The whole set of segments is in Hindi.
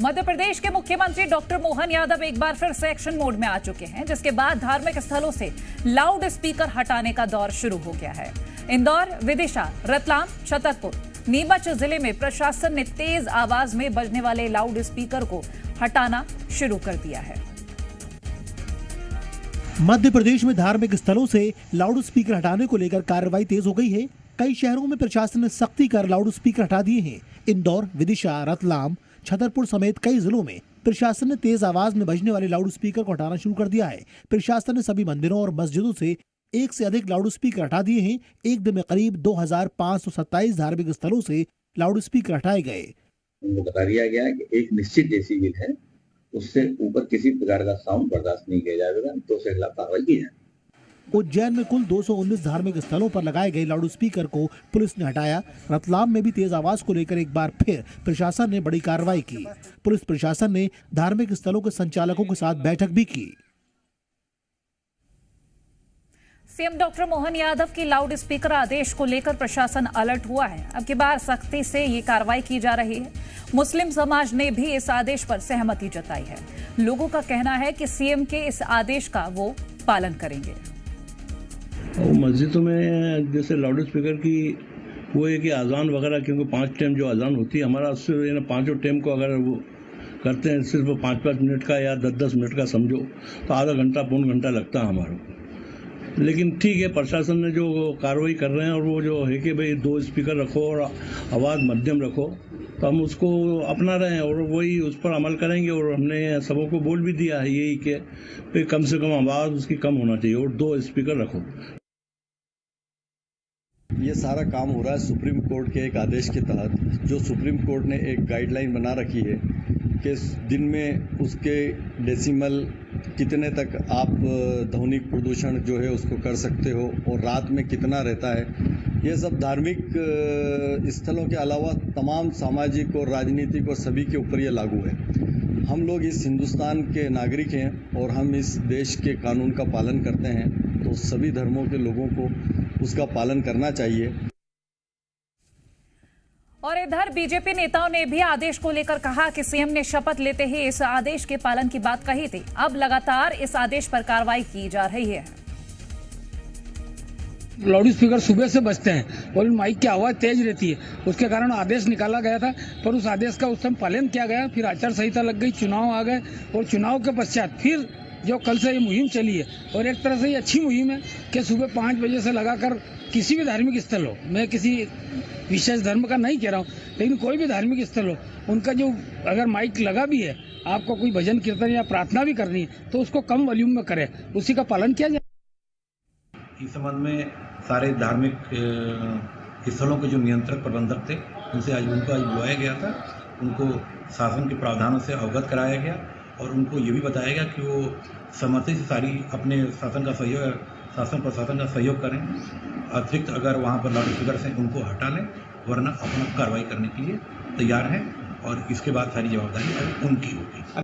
मध्य प्रदेश के मुख्यमंत्री डॉक्टर मोहन यादव एक बार फिर से एक्शन मोड में आ चुके हैं, जिसके बाद धार्मिक स्थलों से लाउड स्पीकर हटाने का दौर शुरू हो गया है। इंदौर, विदिशा, रतलाम, छतरपुर, नीमच जिले में प्रशासन ने तेज आवाज में बजने वाले लाउड स्पीकर को हटाना शुरू कर दिया है। मध्य प्रदेश में धार्मिक स्थलों से लाउड स्पीकर हटाने को लेकर कार्रवाई तेज हो गई है। कई शहरों में प्रशासन ने सख्ती कर लाउड स्पीकर हटा दिए हैं। इंदौर, विदिशा, रतलाम, छतरपुर समेत कई जिलों में प्रशासन ने तेज आवाज में बजने वाले लाउड स्पीकर को हटाना शुरू कर दिया है। प्रशासन ने सभी मंदिरों और मस्जिदों से एक से अधिक लाउड स्पीकर हटा दिए हैं। एक दिन में करीब 2527 धार्मिक स्थलों से लाउड स्पीकर हटाए गए। उनको बता दिया गया है कि एक निश्चित डेसिबल है, उससे ऊपर किसी प्रकार का साउंड बर्दाश्त नहीं किया जाएगा, तो उसके खिलाफ कार्रवाई की जाए। उज्जैन में कुल 219 धार्मिक स्थलों पर लगाए गए लाउड स्पीकर को पुलिस ने हटाया। रतलाम में भी तेज आवाज को लेकर एक बार फिर प्रशासन ने बड़ी कार्रवाई की। पुलिस प्रशासन ने धार्मिक स्थलों के संचालकों के साथ बैठक भी की। सीएम डॉक्टर मोहन यादव की लाउड स्पीकर आदेश को लेकर प्रशासन अलर्ट हुआ है। अब की बार सख्ती से ये कार्रवाई की जा रही है। मुस्लिम समाज ने भी इस आदेश पर सहमति जताई है। लोगों का कहना है कि सीएम के इस आदेश का वो पालन करेंगे। मस्जिदों में जैसे लाउड स्पीकर की वो है कि अजान वगैरह, क्योंकि 5 टाइम जो अजान होती है हमारा, उससे 5 टाइम को अगर वो करते हैं सिर्फ 5-5 मिनट का या 10-10 मिनट का समझो, तो आधा घंटा पौन घंटा लगता है हमारे को। लेकिन ठीक है, प्रशासन ने जो कार्रवाई कर रहे हैं और वो जो है कि भाई 2 स्पीकर रखो और आवाज़ मध्यम रखो, तो हम उसको अपना रहे हैं और वही उस पर अमल करेंगे। और हमने सबों को बोल भी दिया है यही कि कम से कम आवाज़ उसकी कम होना चाहिए और 2 स्पीकर रखो। ये सारा काम हो रहा है सुप्रीम कोर्ट के एक आदेश के तहत, जो सुप्रीम कोर्ट ने एक गाइडलाइन बना रखी है कि दिन में उसके डेसिमल कितने तक आप ध्वनिक प्रदूषण जो है उसको कर सकते हो और रात में कितना रहता है। ये सब धार्मिक स्थलों के अलावा तमाम सामाजिक और राजनीतिक और सभी के ऊपर ये लागू है। हम लोग इस हिंदुस्तान के नागरिक हैं और हम इस देश के कानून का पालन करते हैं, तो सभी धर्मों के लोगों को उसका पालन करना चाहिए। और इधर बीजेपी नेताओं ने भी आदेश को लेकर कहा कि सीएम ने शपथ लेते ही इस आदेश के पालन की बात कही थी। अब लगातार इस आदेश पर कार्रवाई की जा रही है। लाउड स्पीकर सुबह से बजते हैं और माइक की आवाज तेज रहती है, उसके कारण आदेश निकाला गया था, पर उस आदेश का उस समय पालन किया गया। फिर आचार संहिता लग गई, चुनाव आ गए और चुनाव के पश्चात फिर जो कल से ये मुहिम चली है, और एक तरह से ये अच्छी मुहिम है कि सुबह 5 बजे से लगाकर किसी भी धार्मिक स्थल हो, मैं किसी विशेष धर्म का नहीं कह रहा हूँ, लेकिन कोई भी धार्मिक स्थल हो, उनका जो अगर माइक लगा भी है, आपको कोई भजन कीर्तन या प्रार्थना भी करनी है तो उसको कम वॉल्यूम में करें, उसी का पालन किया जाए। इस संबंध में सारे धार्मिक स्थलों के जो नियंत्रक प्रबंधक थे, उनसे आज बुलाया गया था। उनको शासन के प्रावधानों से अवगत कराया गया और उनको ये भी बताया गया कि वो सहमति से सारी अपने शासन प्रशासन का सहयोग करें। अतिरिक्त अगर वहाँ पर लाउड स्पीकर हैं उनको हटा लें, वरना अपना कार्रवाई करने के लिए तैयार हैं और इसके बाद सारी जवाबदारी उनकी होगी।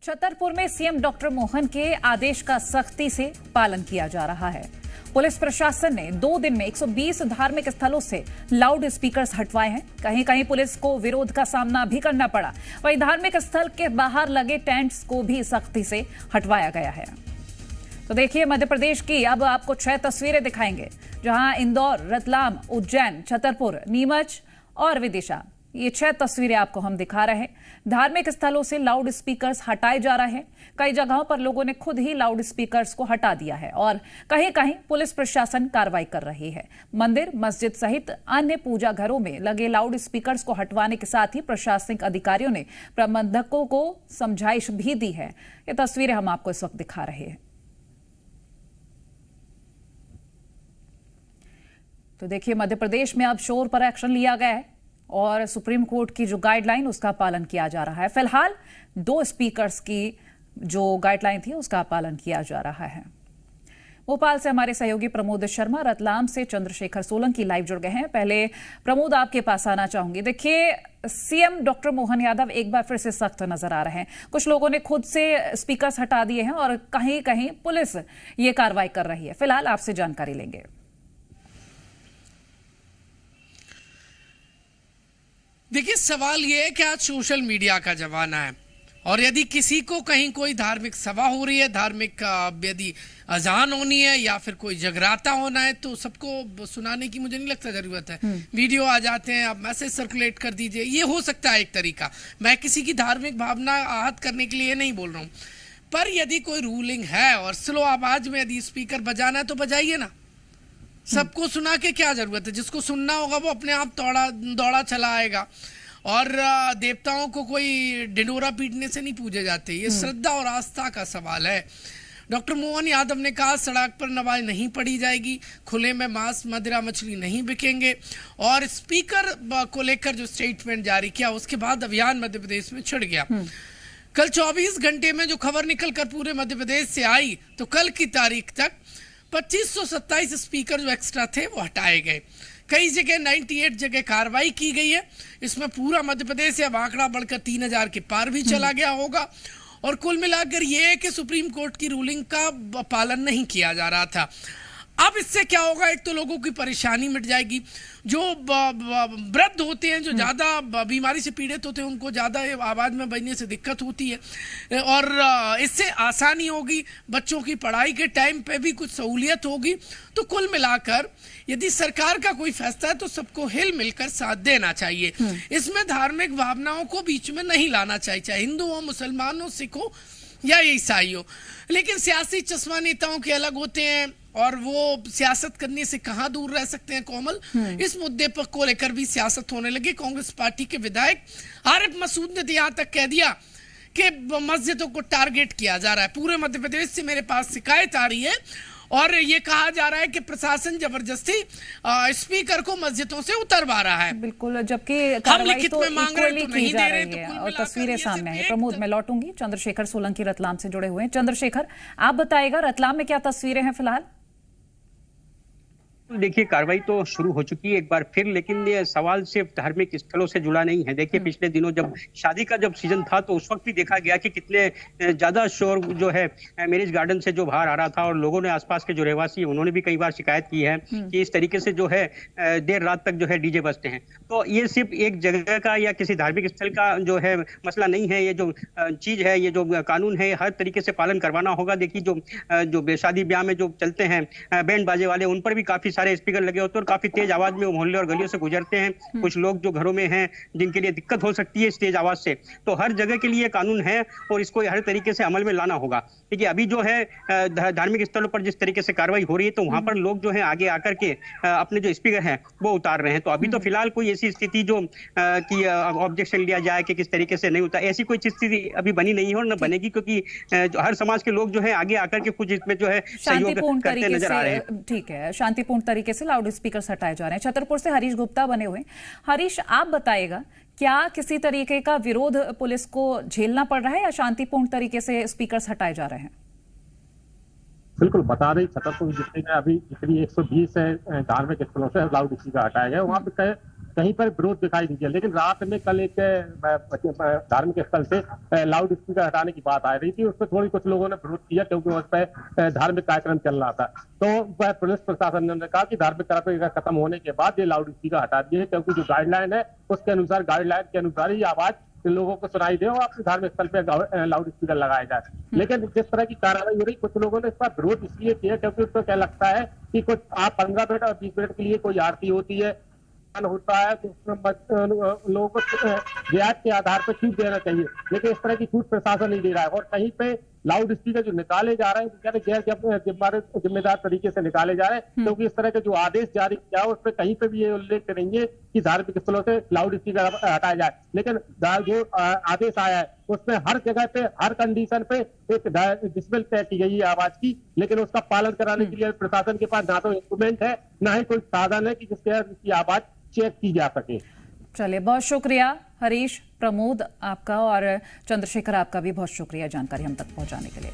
छतरपुर में सीएम डॉक्टर मोहन के आदेश का सख्ती से पालन किया जा रहा है। पुलिस प्रशासन ने 2 दिन में 120 धार्मिक स्थलों से लाउड स्पीकर्स हटवाए हैं। कहीं कहीं पुलिस को विरोध का सामना भी करना पड़ा। वहीं धार्मिक स्थल के बाहर लगे टेंट्स को भी सख्ती से हटवाया गया है। तो देखिए, मध्य प्रदेश की अब आपको 6 तस्वीरें दिखाएंगे, जहां इंदौर, रतलाम, उज्जैन, छतरपुर, नीमच और विदिशा, ये 6 तस्वीरें आपको हम दिखा रहे हैं। धार्मिक स्थलों से लाउड स्पीकर्स हटाए जा रहे हैं। कई जगहों पर लोगों ने खुद ही लाउड स्पीकर्स को हटा दिया है और कहीं कहीं पुलिस प्रशासन कार्रवाई कर रही है। मंदिर, मस्जिद सहित अन्य पूजा घरों में लगे लाउड स्पीकर्स को हटवाने के साथ ही प्रशासनिक अधिकारियों ने प्रबंधकों को समझाइश भी दी है। ये तस्वीरें हम आपको इस वक्त दिखा रहे हैं। तो देखिए, मध्य प्रदेश में अब शोर पर एक्शन लिया गया है और सुप्रीम कोर्ट की जो गाइडलाइन उसका पालन किया जा रहा है। फिलहाल 2 स्पीकर्स की जो गाइडलाइन थी उसका पालन किया जा रहा है। भोपाल से हमारे सहयोगी प्रमोद शर्मा, रतलाम से चंद्रशेखर सोलंकी लाइव जुड़ गए हैं। पहले प्रमोद, आपके पास आना चाहूंगी। देखिए, सीएम डॉक्टर मोहन यादव एक बार फिर से सख्त नजर आ रहे हैं। कुछ लोगों ने खुद से स्पीकर्स हटा दिए हैं और कहीं कहीं पुलिस ये कार्रवाई कर रही है। फिलहाल आपसे जानकारी लेंगे। देखिए, सवाल ये है कि आज सोशल मीडिया का जमाना है और यदि किसी को कहीं कोई धार्मिक सभा हो रही है, धार्मिक यदि अजान होनी है या फिर कोई जगराता होना है, तो सबको सुनाने की मुझे नहीं लगता जरूरत है। वीडियो आ जाते हैं, आप मैसेज सर्कुलेट कर दीजिए, ये हो सकता है एक तरीका। मैं किसी की धार्मिक भावना आहत करने के लिए नहीं बोल रहा हूँ, पर यदि कोई रूलिंग है और स्लो आवाज में यदि स्पीकर बजाना है तो बजाइए ना, सबको सुना के क्या जरूरत है। जिसको सुनना होगा वो अपने आप दौड़ा चला आएगा। और देवताओं को कोई डिंडोरा पीटने से नहीं पूजे जाते, ये श्रद्धा और आस्था का सवाल है। डॉक्टर मोहन यादव ने कहा सड़क पर नमाज नहीं पढ़ी जाएगी, खुले में मांस मदिरा मछली नहीं बिकेंगे, और स्पीकर को लेकर जो स्टेटमेंट जारी किया उसके बाद अभियान मध्य प्रदेश में छिड़ गया। कल 24 घंटे में जो खबर निकल कर पूरे मध्य प्रदेश से आई, तो कल की तारीख तक 2527 स्पीकर जो एक्स्ट्रा थे वो हटाए गए। कई जगह 98 जगह कार्रवाई की गई है। इसमें पूरा मध्य प्रदेश से अब आंकड़ा बढ़कर 3000 के पार भी चला गया होगा। और कुल मिलाकर ये है कि सुप्रीम कोर्ट की रूलिंग का पालन नहीं किया जा रहा था। अब इससे क्या होगा, एक तो लोगों की परेशानी मिट जाएगी। जो वृद्ध होते हैं, जो ज़्यादा बीमारी से पीड़ित होते हैं, उनको ज़्यादा आवाज़ में बजने से दिक्कत होती है और इससे आसानी होगी। बच्चों की पढ़ाई के टाइम पे भी कुछ सहूलियत होगी। तो कुल मिलाकर यदि सरकार का कोई फैसला है तो सबको हिल मिलकर साथ देना चाहिए। इसमें धार्मिक भावनाओं को बीच में नहीं लाना चाहिए, चाहे हिंदू हो, मुसलमान हो, सिख हो या ईसाई हो। लेकिन सियासी चश्मा नेताओं के अलग होते हैं और वो सियासत करने से कहां दूर रह सकते हैं कोमल। इस मुद्दे पर को लेकर भी सियासत होने लगी। कांग्रेस पार्टी के विधायक आरिफ मसूद ने यहां तक कह दिया कि मस्जिदों को टारगेट किया जा रहा है। पूरे मध्य प्रदेश से मेरे पास शिकायत आ रही है और ये कहा जा रहा है कि प्रशासन जबरदस्ती स्पीकर को मस्जिदों से उतरवा रहा है। बिल्कुल, जबकि कार्रवाई तो इक्वली की जा रही है और तस्वीरें सामने आई। प्रमोद, मैं लौटूंगी। चंद्रशेखर सोलंकी रतलाम से जुड़े हुए हैं। चंद्रशेखर, आप बताइएगा रतलाम में क्या तस्वीरें हैं फिलहाल? देखिए, कार्रवाई तो शुरू हो चुकी है एक बार फिर, लेकिन ये सवाल सिर्फ धार्मिक स्थलों से जुड़ा नहीं है। देखिए, पिछले दिनों जब शादी का जब सीजन था तो उस वक्त भी देखा गया कि कितने ज्यादा शोर जो है मैरिज गार्डन से जो बाहर आ रहा था और लोगों ने, आसपास के जो रहवासी उन्होंने भी कई बार शिकायत की है कि इस तरीके से जो है देर रात तक जो है डीजे बजते हैं। तो ये सिर्फ एक जगह का या किसी धार्मिक स्थल का जो है मसला नहीं है। ये जो चीज है, ये जो कानून है, हर तरीके से पालन करवाना होगा। देखिए, जो शादी ब्याह में जो चलते हैं बैंड बाजे वाले, उन पर भी काफी सारे स्पीकर लगे होते हैं और काफी तेज आवाज में मोहल्ले और गलियों से गुजरते हैं। कुछ लोग जो घरों में हैं जिनके लिए दिक्कत हो सकती है इस तेज आवाज से, तो हर जगह के लिए कानून है और इसको हर तरीके से अमल में लाना होगा। देखिए, अभी जो है धार्मिक स्थलों पर जिस तरीके से कार्रवाई हो रही है तो वहां पर लोग जो है आगे आकर के अपने जो स्पीकर हैं वो उतार रहे हैं। तो अभी तो फिलहाल कोई ऐसी स्थिति जो कि ऑब्जेक्शन लिया जाए कि किस तरीके से नहीं होता, ऐसी कोई स्थिति अभी बनी नहीं है और न बनेगी, क्योंकि हर समाज के लोग जो है आगे आकर के कुछ इसमें जो है सहयोग करते नजर आ रहे हैं। ठीक है, शांतिपूर्ण तरीके से लाउड स्पीकर हटाए जा रहे हैं। छतरपुर से हरीश गुप्ता बने हुए। हरीश, आप बताइएगा, क्या किसी तरीके का विरोध पुलिस को झेलना पड़ रहा है या शांतिपूर्ण तरीके से स्पीकर्स हटाए जा रहे हैं? बिल्कुल, बता दें, छतरपुर जिले में अभी जितनी 120 धार्मिक स्थलों से लाउड स्पीकर हटाए गए, वहां पे कहीं पर विरोध दिखाई नहीं दिया। लेकिन रात में कल एक धार्मिक स्थल से लाउड स्पीकर हटाने की बात आ रही थी, उस पर कुछ लोगों ने विरोध किया क्योंकि उस पर धार्मिक कार्यक्रम चल रहा था। तो पुलिस प्रशासन ने कहा कि धार्मिक कार्यक्रम खत्म होने के बाद ये लाउड स्पीकर हटा दिए, क्योंकि जो गाइडलाइन है उसके अनुसार, गाइडलाइन के अनुसार ही आवाज लोगों को सुनाई दे और अपने धार्मिक स्थल पे लाउड स्पीकर लगाया जाए। लेकिन जिस तरह की कार्रवाई हो रही, कुछ लोगों ने इस पर विरोध इसलिए किया क्योंकि उसको क्या लगता है कि कुछ आप 15 मिनट और 20 मिनट के लिए कोई आरती होती है, होता है, तो उसमें लोगों को रियायत के आधार पर छूट देना चाहिए। लेकिन इस तरह की छूट प्रशासन नहीं दे रहा है और कहीं पे लाउड स्पीकर जो निकाले जा रहे हैं गैर जिम्मेदार तरीके से निकाले जा रहे हैं, क्योंकि इस तरह के जो आदेश जारी किया है उसमें कहीं पे भी ये उल्लेख करेंगे कि धार्मिक स्थलों से लाउड स्पीकर हटाया जाए। लेकिन जो आदेश आया है उसमें हर जगह पे, हर कंडीशन पे एक डिसिबल तय की गई है आवाज की, लेकिन उसका पालन कराने के लिए प्रशासन के पास ना तो इंस्ट्रूमेंट है, ना ही कोई साधन है कि जिसकी आवाज चेक की जा सके। चलिए, बहुत शुक्रिया हरीश, प्रमोद आपका और चंद्रशेखर आपका भी बहुत शुक्रिया जानकारी हम तक पहुंचाने के लिए।